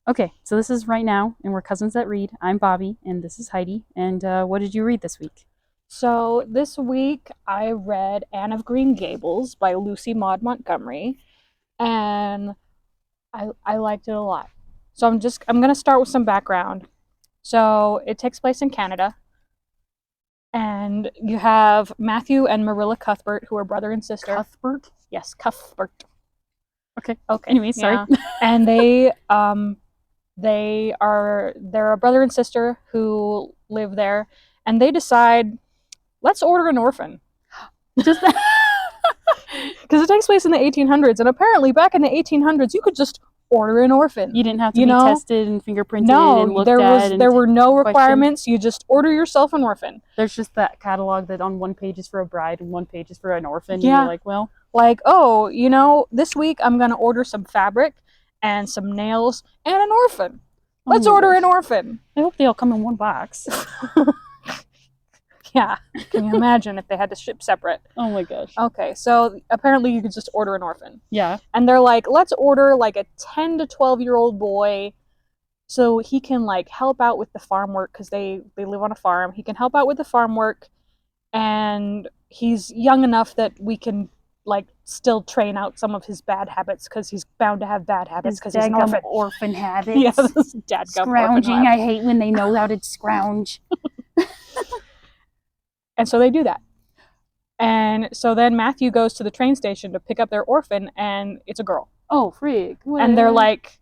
Okay, so this is Right Now, and we're cousins that read. I'm Bobby, and this is Heidi. And what did you read this week? So this week I read Anne of Green Gables by Lucy Maud Montgomery, and I liked it a lot. So I'm gonna start with some background. So it takes place in Canada, and you have Matthew and Marilla Cuthbert, who are brother and sister. Cuthbert? Yes, Cuthbert. Okay. Okay. Anyway, sorry. Yeah. And they're a brother and sister who live there, and they decide, let's order an orphan. Just Because it takes place in the 1800s, and apparently back in the 1800s you could just order an orphan. you didn't have to be tested and fingerprinted and looked there at. And there were no questioned. requirements. You just order yourself an orphan. There's just that catalog that on one page is for a bride and one page is for an orphan. Yeah. And you're like, well, Like, oh, this week I'm gonna order some fabric and some nails and an orphan. Let's order an orphan. I hope they all come in one box. Yeah, can you imagine if they had to ship separate? Oh my gosh. Okay, so apparently you could just order an orphan. Yeah. And they're like, let's order like a 10 to 12-year-old boy so he can like help out with the farm work, because they live on a farm. He can help out with the farm work, and he's young enough that we can like still train out some of his bad habits, because he's bound to have bad habits because he's an orphan. Orphan habits. Yeah, this dadgum Scrounging. orphan I hate when they know how to scrounge. And so they do that. And so then Matthew goes to the train station to pick up their orphan, and it's a girl. Oh, freak. What? And they're like,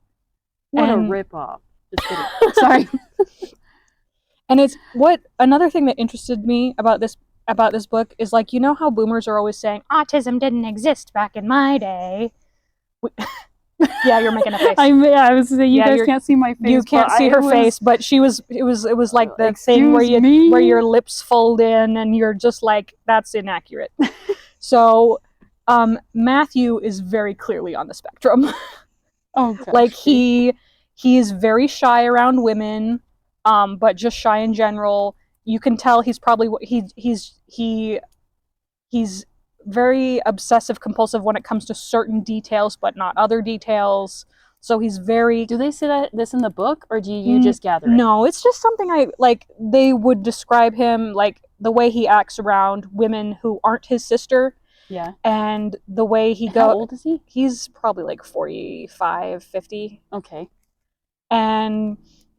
what a ripoff. Just kidding. Sorry. And it's another thing that interested me about this book is, like, you know how boomers are always saying autism didn't exist back in my day. Yeah, you're making a face. I was saying, you guys can't see my face. You can't see her face, but it was like the thing where your lips fold in and you're just like, that's inaccurate. So Matthew is very clearly on the spectrum. Oh gosh. Like he is very shy around women, but just shy in general. You can tell he's probably he's very obsessive compulsive when it comes to certain details, but not other details. So he's very... Do they say this in the book, or do you just gather it? No, it's just something they would describe him, like the way he acts around women who aren't his sister. Yeah. And the way he goes... How old is he? He's probably like 45, 50. Okay. And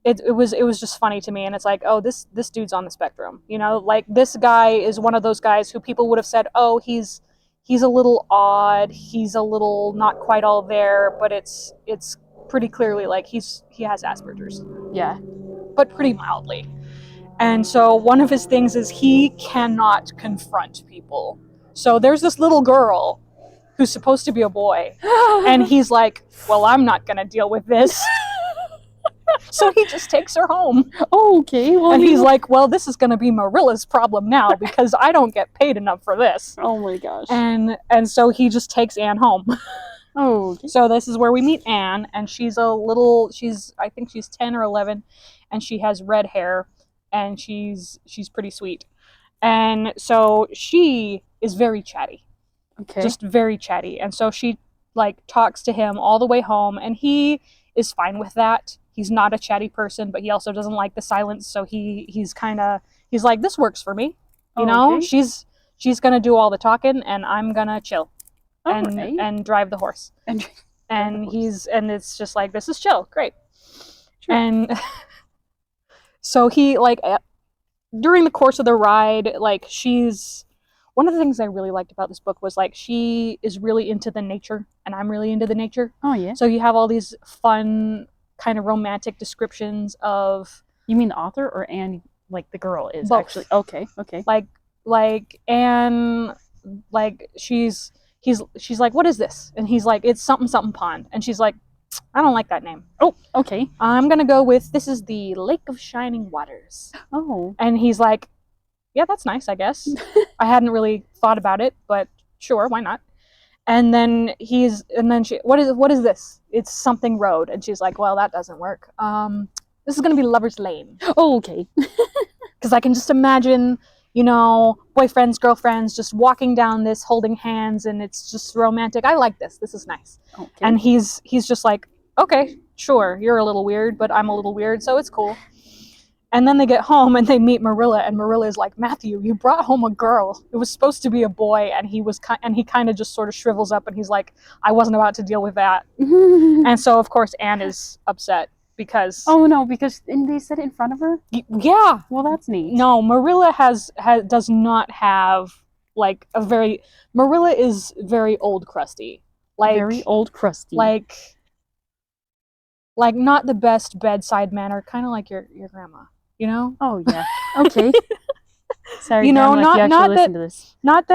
it was just funny to me, and it's like, oh, this dude's on the spectrum, like this guy is one of those guys who people would have said, oh, he's a little odd, he's a little not quite all there, but it's pretty clearly like he has Asperger's. Yeah. But pretty mildly. And so one of his things is he cannot confront people. So there's this little girl who's supposed to be a boy, and he's like, well, I'm not gonna deal with this. So he just takes her home. Oh, okay. Well, and he's like, well, this is going to be Marilla's problem now, because I don't get paid enough for this. Oh my gosh. And so he just takes Anne home. Oh. Okay. So this is where we meet Anne, and I think she's 10 or 11, and she has red hair, and she's pretty sweet. And so she is very chatty. Okay. Just very chatty. And so she like talks to him all the way home, and he is fine with that. He's not a chatty person, but he also doesn't like the silence, so he's like, this works for me. You know, okay. She's gonna do all the talking, and I'm gonna chill and drive the horse. And it's just like, this is chill, great. Sure. And so he, like, during the course of the ride, like, one of the things I really liked about this book was, like, she is really into the nature, and I'm really into the nature. Oh yeah. So you have all these fun kind of romantic descriptions of... You mean the author, or Anne, like the girl is? Both. Actually? Okay. Like Anne, like she's like, what is this? And he's like, it's something something pond. And she's like, I don't like that name. Oh, okay. I'm gonna go with, this is the Lake of Shining Waters. Oh. And he's like, yeah, that's nice, I guess. I hadn't really thought about it, but sure, why not? And then what is this? It's something road. And she's like, well, that doesn't work. This is going to be Lover's Lane. Oh, okay. Because I can just imagine, boyfriends, girlfriends just walking down this, holding hands, and it's just romantic. I like this. This is nice. Okay. And he's just like, okay, sure, you're a little weird, but I'm a little weird, so it's cool. And then they get home and they meet Marilla, and Marilla is like, Matthew, you brought home a girl. It was supposed to be a boy, and he kind of just sort of shrivels up, and he's like, I wasn't about to deal with that. And so, of course, Anne is upset because... Oh, no, because they said it in front of her? Yeah. Well, that's neat. No, Marilla does not have, like, a very... Marilla is very old crusty. Like, very old crusty. Like not the best bedside manner, kind of like your grandma. You know? Oh, yeah. Okay. Sorry, you know, Grandma, not listen to this. Not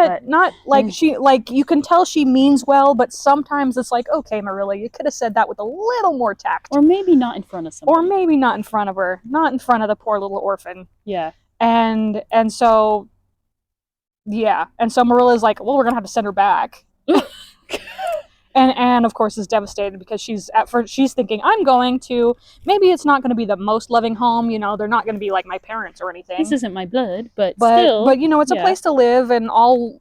like she, like, you can tell she means well, but sometimes it's like, okay, Marilla, you could have said that with a little more tact. Or maybe not in front of somebody. Or maybe not in front of her. Not in front of the poor little orphan. Yeah. And so, yeah. And so Marilla's like, well, we're going to have to send her back. And Anne, of course, is devastated because she's thinking, I'm going to, maybe it's not going to be the most loving home, you know, they're not going to be like my parents or anything. This isn't my blood, but still. But, you know, it's a place to live, and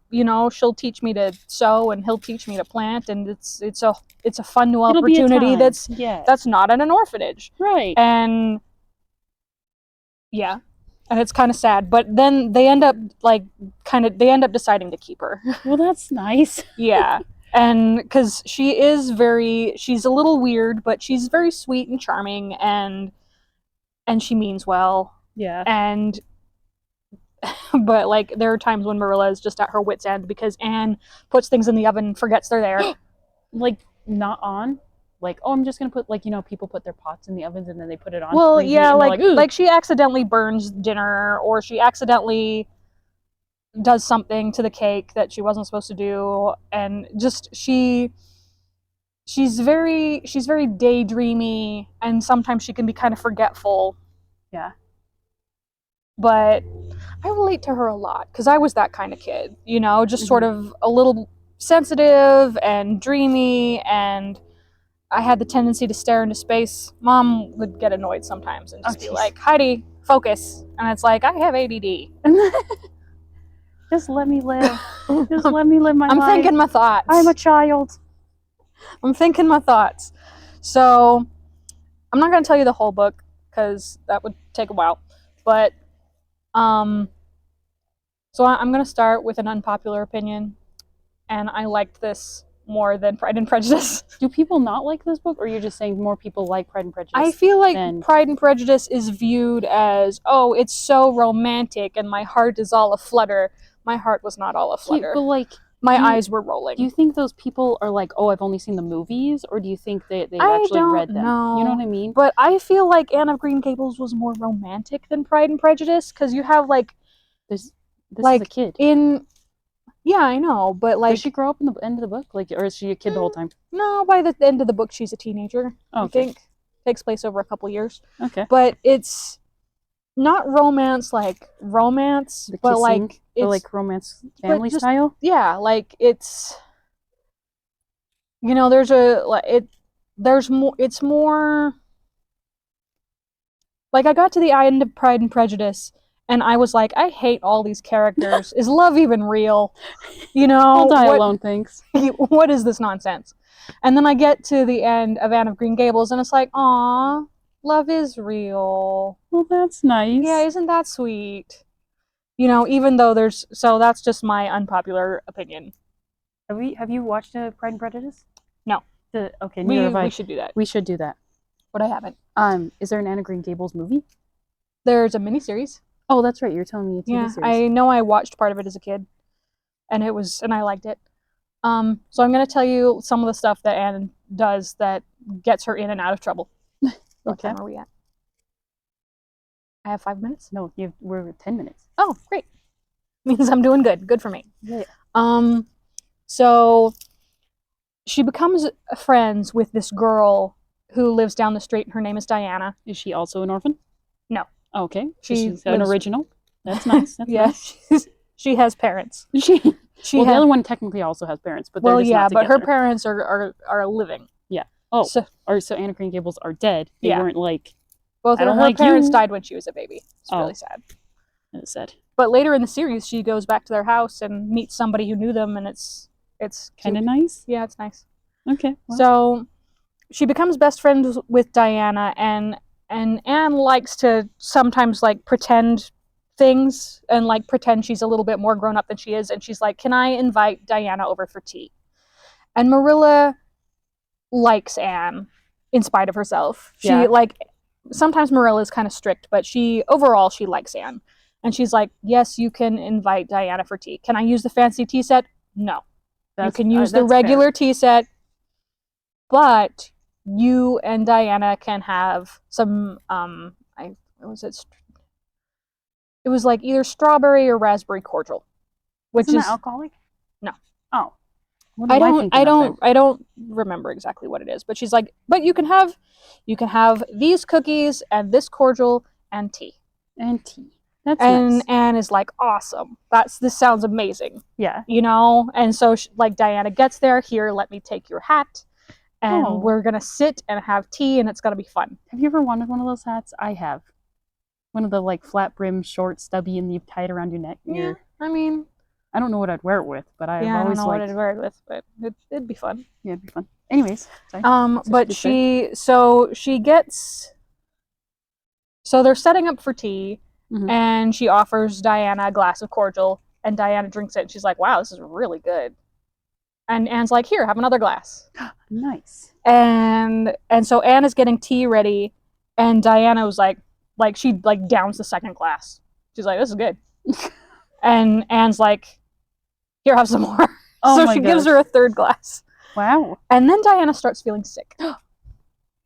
you know, she'll teach me to sew and he'll teach me to plant, and it's a fun new opportunity that's not in an orphanage. Right. And, yeah. And it's kind of sad, but then they end up deciding to keep her. Well, that's nice. Yeah. And because she's a little weird, but she's very sweet and charming, and she means well. Yeah. And but like there are times when Marilla is just at her wit's end because Anne puts things in the oven and forgets they're there. Like not on? Like, oh, I'm just gonna put, like, you know, people put their pots in the ovens and then they put it on. Well, yeah, like she accidentally burns dinner, or she accidentally does something to the cake that she wasn't supposed to do, and just she's very daydreamy, and sometimes she can be kind of forgetful. Yeah. But I relate to her a lot because I was that kind of kid, you know, just sort of a little sensitive and dreamy, and I had the tendency to stare into space. Mom would get annoyed sometimes and just be like, Heidi, focus. And it's like, I have ADD. Just let me live. Just let me live my life. I'm thinking my thoughts. I'm a child. I'm thinking my thoughts. So, I'm not going to tell you the whole book because that would take a while. But, so I'm going to start with an unpopular opinion. And I liked this more than Pride and Prejudice. Do people not like this book, or you're just saying more people like Pride and Prejudice? I feel like Pride and Prejudice is viewed as, oh, it's so romantic and my heart is all aflutter. My heart was not all aflutter. But like, my eyes were rolling. Do you think those people are like, oh, I've only seen the movies, or do you think they actually read them? Know. You know what I mean? But I feel like Anne of Green Gables was more romantic than Pride and Prejudice, because you have like this like, is a kid. Yeah, I know, but like... Does she grow up in the end of the book? Like, or is she a kid the whole time? No, by the end of the book, she's a teenager. Oh, okay. I think. Takes place over a couple years. Okay. But it's not romance like romance, but like... It's like romance family style? Yeah, like it's... You know, it's more... Like, I got to the end of Pride and Prejudice, and I was like, I hate all these characters. Is love even real? You know, I'll die alone, thanks. What is this nonsense? And then I get to the end of Anne of Green Gables, and it's like, aw, love is real. Well, that's nice. Yeah, isn't that sweet? You know, even though so that's just my unpopular opinion. Have you watched Pride and Prejudice? No. Okay, neither have I. We should do that. We should do that. But I haven't. Is there an Anne of Green Gables movie? There's a miniseries. Oh, that's right. You're telling me a TV series. Yeah, I know I watched part of it as a kid, and I liked it. So I'm going to tell you some of the stuff that Anne does that gets her in and out of trouble. What time are we at? I have 5 minutes? No, we're 10 minutes. Oh, great. Means I'm doing good. Good for me. Yeah. So she becomes friends with this girl who lives down the street. Her name is Diana. Is she also an orphan? No. Okay. She's an original. That's nice. That's nice. She has parents. The other one technically also has parents, but they're just not but her together. Parents are living. Yeah. Oh. So Anne of Green Gables are dead. They weren't like... Both of her parents died when she was a baby. It's really sad. It's sad. But later in the series, she goes back to their house and meets somebody who knew them, and it's kind of nice. Yeah, it's nice. Okay. Well. So she becomes best friends with Diana, and Anne likes to sometimes like pretend things and like pretend she's a little bit more grown up than she is, and she's like, can I invite Diana over for tea? And Marilla likes Anne in spite of herself. She like, sometimes Marilla is kind of strict, but overall she likes Anne. And she's like, yes, you can invite Diana for tea. Can I use the fancy tea set? No. You can use the regular tea set, but you and Diana can have some what was it? It was like either strawberry or raspberry cordial, which Isn't that alcoholic? No. Oh. I don't remember exactly what it is, but she's like, but you can have these cookies and this cordial and tea. And tea. That's and nice. Anne is like, awesome. This sounds amazing. Yeah. You know? And so like Diana gets there, here, let me take your hat. And we're gonna sit and have tea, and it's gonna be fun. Have you ever wanted one of those hats? I have. One of the like flat brim, short, stubby, and you tie it around your neck. Yeah, I mean, I don't know what I'd wear it with, but I've always I don't know what I'd wear it with, but it'd be fun. Yeah, it'd be fun. Anyways, sorry. But so they're setting up for tea, and she offers Diana a glass of cordial, and Diana drinks it, and she's like, wow, this is really good. And Anne's like, here, have another glass. Nice. And so Anne is getting tea ready, and Diana was like she like downs the second glass. She's like, this is good. And Anne's like, here, have some more. So she gives her a third glass. Wow. And then Diana starts feeling sick.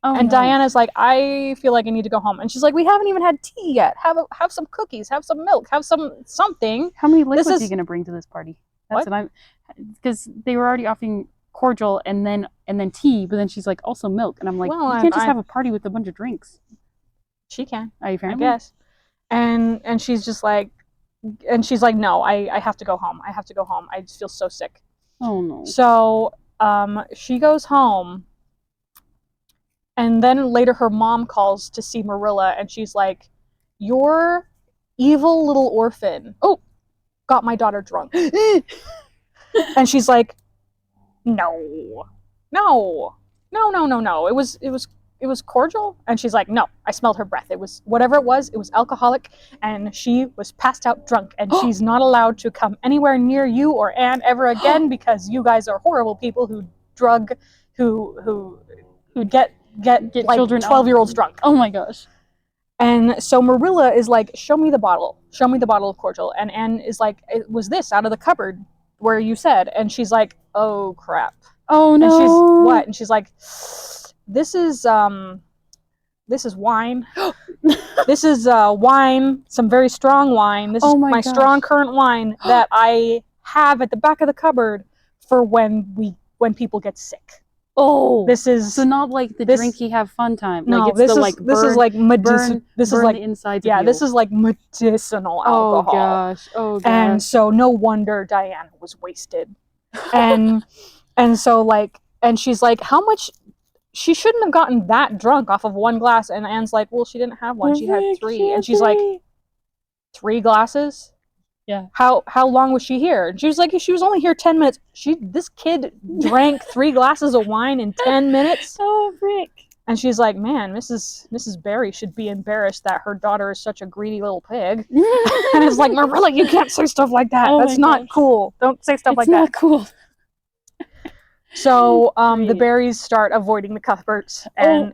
Diana's like, I feel like I need to go home. And she's like, we haven't even had tea yet. Have some cookies, have some milk, have something. How many liquids are you going to bring to this party? That's what I'm... Because they were already offering cordial and then tea, but then she's like, also milk. And I'm like, well, you can't just have a party with a bunch of drinks. She can. I guess. And she's just like, no, I have to go home. I have to go home. I just feel so sick. Oh, no. So she goes home, and then later her mom calls to see Marilla, and she's like, your evil little orphan got my daughter drunk. And she's like, no. It was cordial. And she's like, no, I smelled her breath. It was whatever it was alcoholic, and she was passed out drunk, and she's not allowed to come anywhere near you or Anne ever again, because you guys are horrible people who get like children 12-year-olds drunk. Oh my gosh. And so Marilla is like, show me the bottle of cordial. And Anne is like, it was this out of the cupboard where you said. And she's like, oh crap. Oh no. And she's what? And she's like, this is wine. This is wine, some very strong wine. This is my strong current wine that I have at the back of the cupboard for when people get sick. Oh, this is so not like the drink you have fun time. No, like it's this is like the insides. Yeah, this is like medicinal alcohol. Oh gosh. Oh gosh. And so no wonder Diana was wasted. And so like, and she's like, how much? She shouldn't have gotten that drunk off of one glass. And Anne's like, well, she didn't have one. She had 3. And she's like, 3 glasses? Yeah. How long was she here? And she was like, she was only here 10 minutes. This kid drank 3 glasses of wine in 10 minutes. Oh, frick. And she's like, man, Mrs. Barry should be embarrassed that her daughter is such a greedy little pig. And it's like, Marilla, you can't say stuff like that. That's not cool. Don't say stuff like that. It's not cool. So the Barrys start avoiding the Cuthberts, and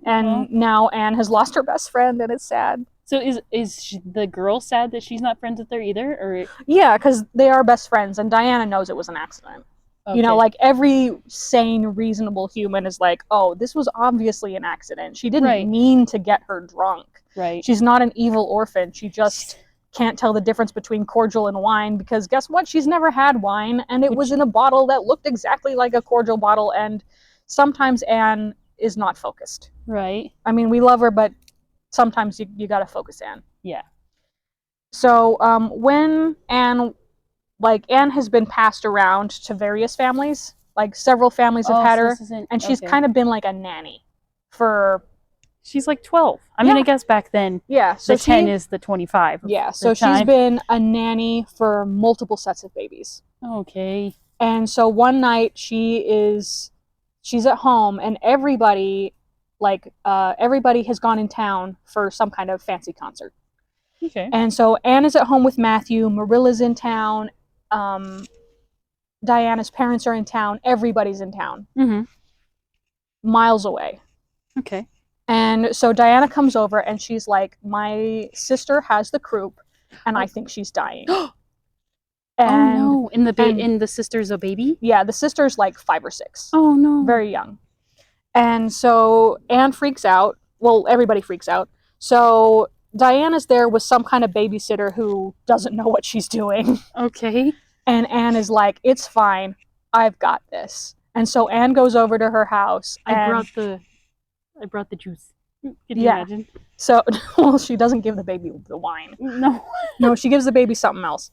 now Anne has lost her best friend, and it's sad. So is the girl sad that she's not friends with her either, or? Yeah, because they are best friends, and Diana knows it was an accident. Okay. You know, like every sane, reasonable human is like, oh, this was obviously an accident. She didn't mean to get her drunk. Right. She's not an evil orphan. She just can't tell the difference between cordial and wine, because guess what? She's never had wine, and it was in a bottle that looked exactly like a cordial bottle, and sometimes Anne is not focused. Right. I mean, we love her, but sometimes you gotta focus Anne. Yeah. So when Anne has been passed around to various families, like several families have had her, and she's kind of been like a nanny for... She's like 12. I mean, I guess back then, so the 10 is the 25. Yeah, so she's been a nanny for multiple sets of babies. Okay. And so one night she's at home, and everybody like everybody has gone in town for some kind of fancy concert. Okay. And so Anne is at home with Matthew. Marilla's in town. Diana's parents are in town. Everybody's in town. Mm-hmm. Miles away. Okay. And so Diana comes over and she's like, my sister has the croup and I think she's dying. And, oh no! And the sister's a baby? Yeah, the sister's like 5 or 6. Oh no! Very young. And so Anne freaks out. Well, everybody freaks out. So Diana's there with some kind of babysitter who doesn't know what she's doing. Okay. And Anne is like, it's fine. I've got this. And so Anne goes over to her house. I brought the juice. Can you imagine? So, well, she doesn't give the baby the wine. No. No, she gives the baby something else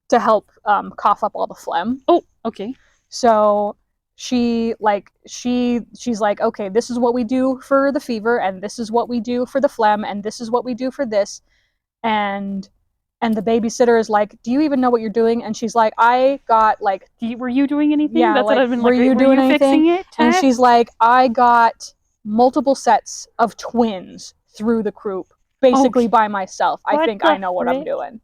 to help cough up all the phlegm. Oh, okay. So she's like, okay, this is what we do for the fever, and this is what we do for the phlegm, and this is what we do for this. And the babysitter is like, do you even know what you're doing? And she's like, I got like... Were you doing anything? Yeah, that's like, what I've been were like, you doing anything? Fixing it? And she's like, I got multiple sets of twins through the croup, basically by myself. I think I know what I'm doing.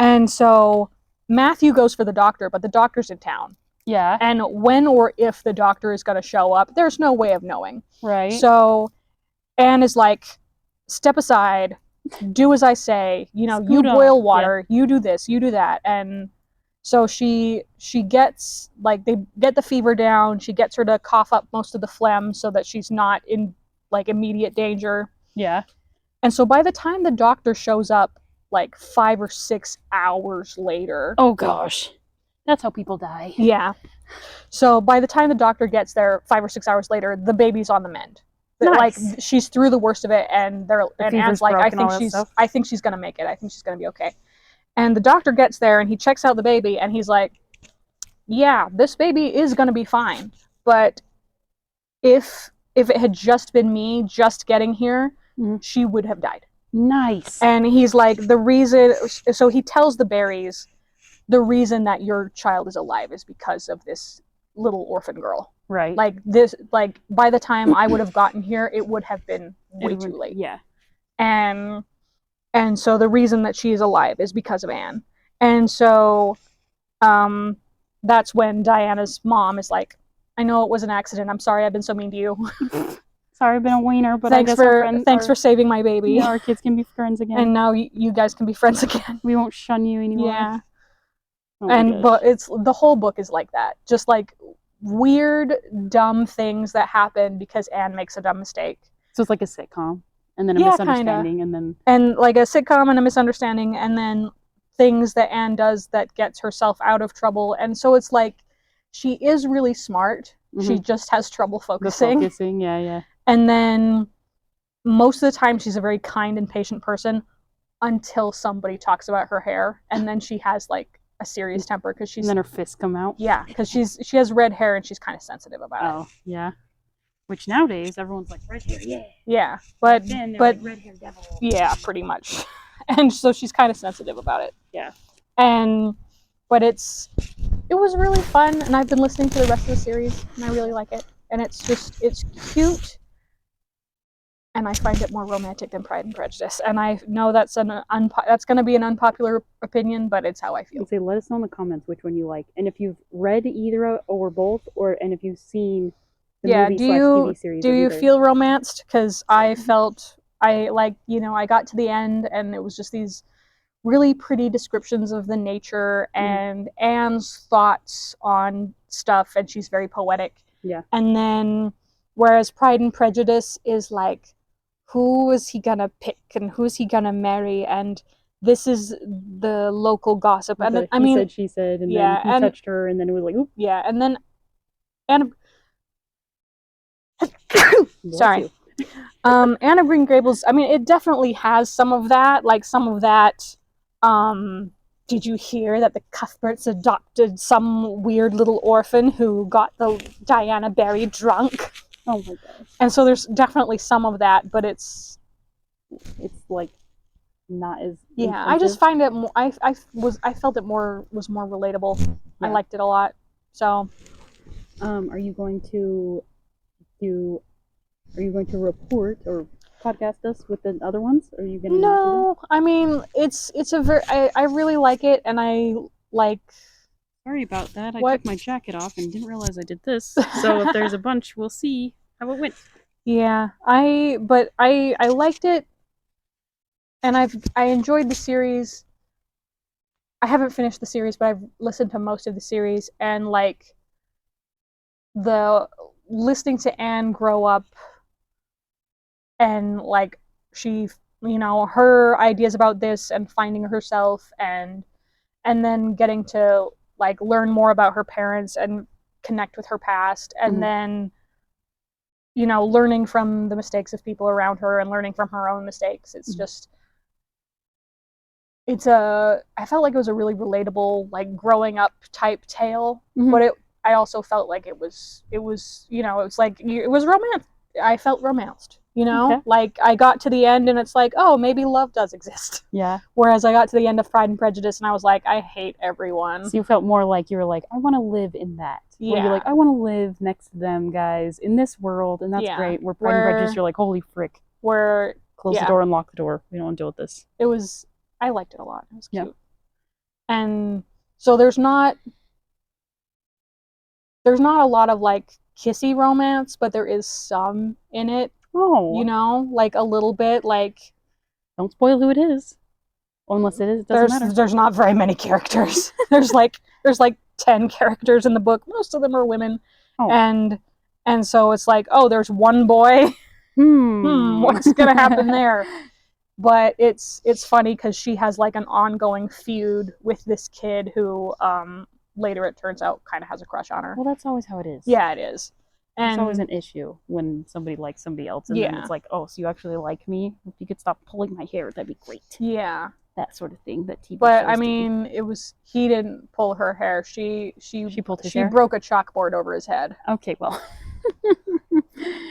And so Matthew goes for the doctor, but the doctor's in town. Yeah. And when or if the doctor is going to show up, there's no way of knowing. Right. So Anne is like, step aside, do as I say, you know, you boil water, you do this, you do that. And so she gets, like, they get the fever down, she gets her to cough up most of the phlegm so that she's not in, like, immediate danger. Yeah. And so by the time the doctor shows up, like, 5 or 6 hours later... Oh, gosh. That's how people die. Yeah. So by the time the doctor gets there, 5 or 6 hours later, the baby's on the mend. Nice. Like, she's through the worst of it, and Anne's like, I think she's gonna make it. I think she's gonna be okay. And the doctor gets there, and he checks out the baby, and he's like, yeah, this baby is gonna be fine. But if it had just been me just getting here, she would have died. Nice. And he's like, so he tells the Berries, the reason that your child is alive is because of this little orphan girl. Right. Like, this, like, by the time I would have gotten here, it would have been way too late. Yeah. And so the reason that she is alive is because of Anne. And so that's when Diana's mom is like, I know it was an accident. I'm sorry I've been so mean to you. Sorry I've been a wiener, but thanks for saving my baby. Yeah, our kids can be friends again. And now you guys can be friends again. We won't shun you anymore. Yeah. Oh, but it's the whole book is like that. Just like weird, dumb things that happen because Anne makes a dumb mistake. So it's like a sitcom, and then a misunderstanding, and like a sitcom and a misunderstanding, and then things that Anne does that gets herself out of trouble. And so it's like she is really smart. Mm-hmm. She just has trouble focusing. Yeah. And then most of the time she's a very kind and patient person until somebody talks about her hair, and then she has like a serious temper because and then her fists come out. Yeah, because she has red hair and she's kind of sensitive about it. Oh, yeah. Which nowadays everyone's like red hair, yeah. Yeah, but like, red hair devil. Yeah, pretty much. And so she's kind of sensitive about it. Yeah. But it was really fun, and I've been listening to the rest of the series, and I really like it. And it's cute. And I find it more romantic than Pride and Prejudice. And I know that's that's going to be an unpopular opinion, but it's how I feel. Say, let us know in the comments which one you like, and if you've read either or both, and if you've seen the movie/TV series. Do you feel romanced? Because I felt I got to the end, and it was just these really pretty descriptions of the nature and Anne's thoughts on stuff, and she's very poetic. Yeah. And then, whereas Pride and Prejudice is like, who is he gonna pick and who's he gonna marry, and this is the local gossip. And then, he said, she said, and then he touched her, and then it was like, oop. Yeah, and then sorry. Anne of Green Gables, I mean, it definitely has some of that, did you hear that the Cuthberts adopted some weird little orphan who got the Diana Barry drunk? Oh my gosh. And so there's definitely some of that, but it's like not as intensive. I just find it more, I felt it was more relatable. Yeah. I liked it a lot. So are you going to do Are you going to report or podcast us with the other ones? Or are you going to? No, I mean it's a very. I really like it, and I like. Sorry about that. I took my jacket off and didn't realize I did this. So if there's a bunch, we'll see how it went. Yeah, I liked it, and I enjoyed the series. I haven't finished the series, but I've listened to most of the series, and like the listening to Anne grow up, and like she, her ideas about this and finding herself, and then getting to like learn more about her parents and connect with her past, and then learning from the mistakes of people around her and learning from her own mistakes. It's just I felt like it was a really relatable, like growing up type tale, but I also felt like it was it was like it was romance. I felt romanced, like I got to the end and it's like, oh, maybe love does exist. Yeah. Whereas I got to the end of Pride and Prejudice and I was like, I hate everyone. So you felt more like you were like, I want to live in that. Yeah. Where you're like, I want to live next to them guys in this world, and that's great. Where Pride and Prejudice, you're like, holy frick. Close the door and lock the door. We don't want to deal with this. I liked it a lot. It was cute. Yeah. And so there's not a lot of like kissy romance, but there is some in it. Oh. Like a little bit, like don't spoil who it is. Unless it is, it doesn't matter. There's not very many characters. there's like 10 characters in the book. Most of them are women. Oh. And so it's like, oh, there's one boy. What's gonna happen there? But it's funny because she has like an ongoing feud with this kid who later it turns out kind of has a crush on her. Well, that's always how it is. Yeah, it is. And it's always an issue when somebody likes somebody else, and then it's like, oh, so you actually like me? If you could stop pulling my hair, that'd be great. Yeah, that sort of thing that TV. But I mean, he didn't pull her hair. She pulled his hair. She broke a chalkboard over his head. Okay, well,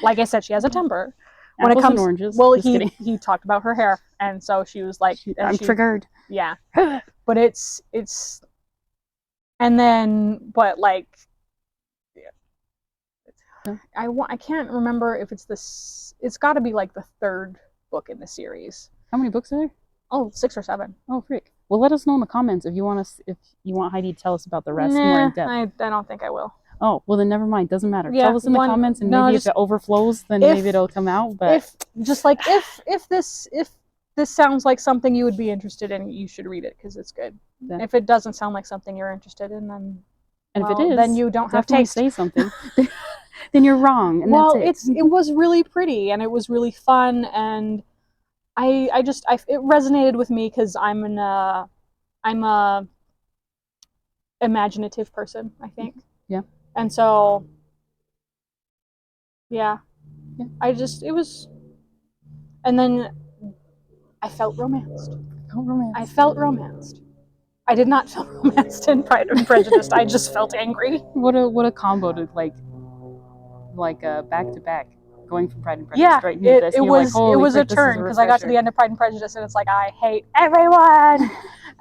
like I said, she has a temper. When it comes and oranges. Well, he talked about her hair, and so she was like, I'm triggered. Yeah, but it's, and then, but like, I can't remember if it's this. It's got to be like the third book in the series. How many books are there? Oh, 6 or 7. Oh, freak. Well, let us know in the comments if you want Heidi to tell us about the rest more in depth. I don't think I will. Oh, well then never mind. Doesn't matter. Yeah, tell us in the comments, and maybe if it overflows, then maybe it'll come out. But if this sounds like something you would be interested in, you should read it because it's good. Yeah. If it doesn't sound like something you're interested in, then if it is, then you don't have to say something. Then you're wrong. And that's it. It was really pretty and it was really fun, and it resonated with me because I'm a imaginative person, I think. Yeah. And so, yeah. It was, and then I felt romanced. I felt romanced. I did not feel romanced in Pride and Prejudice. I just felt angry. What a combo to like back to back, going from Pride and Prejudice straight into this. It was a turn because I got to the end of Pride and Prejudice and it's like, I hate everyone.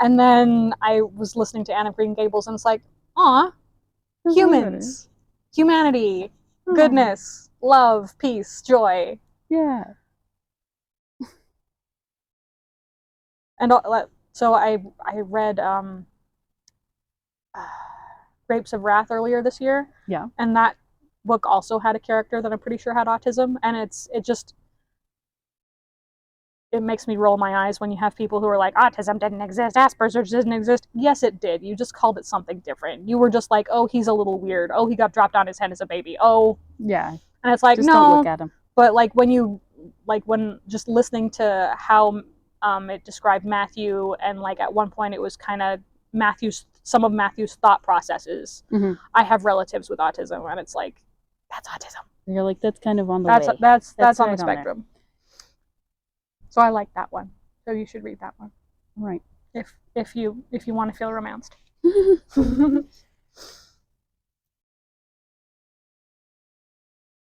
And then I was listening to Anne of Green Gables and it's like, aw, humans, humanity, goodness, love, peace, joy. Yeah. And so I read Grapes of Wrath earlier this year. Yeah. And that book also had a character that I'm pretty sure had autism, and it makes me roll my eyes when you have people who are like, autism didn't exist, Asperger's didn't exist. Yes, it did. You just called it something different. You were just like, oh, he's a little weird. Oh, he got dropped on his head as a baby. Oh. Yeah. And it's like, just no. Don't look at him. But like when just listening to how it described Matthew, and like at one point it was kind of some of Matthew's thought processes. Mm-hmm. I have relatives with autism, and it's like, that's autism. You're like, that's kind of on the way. That's on the spectrum. So I like that one. So you should read that one. Right. If you want to feel romanced.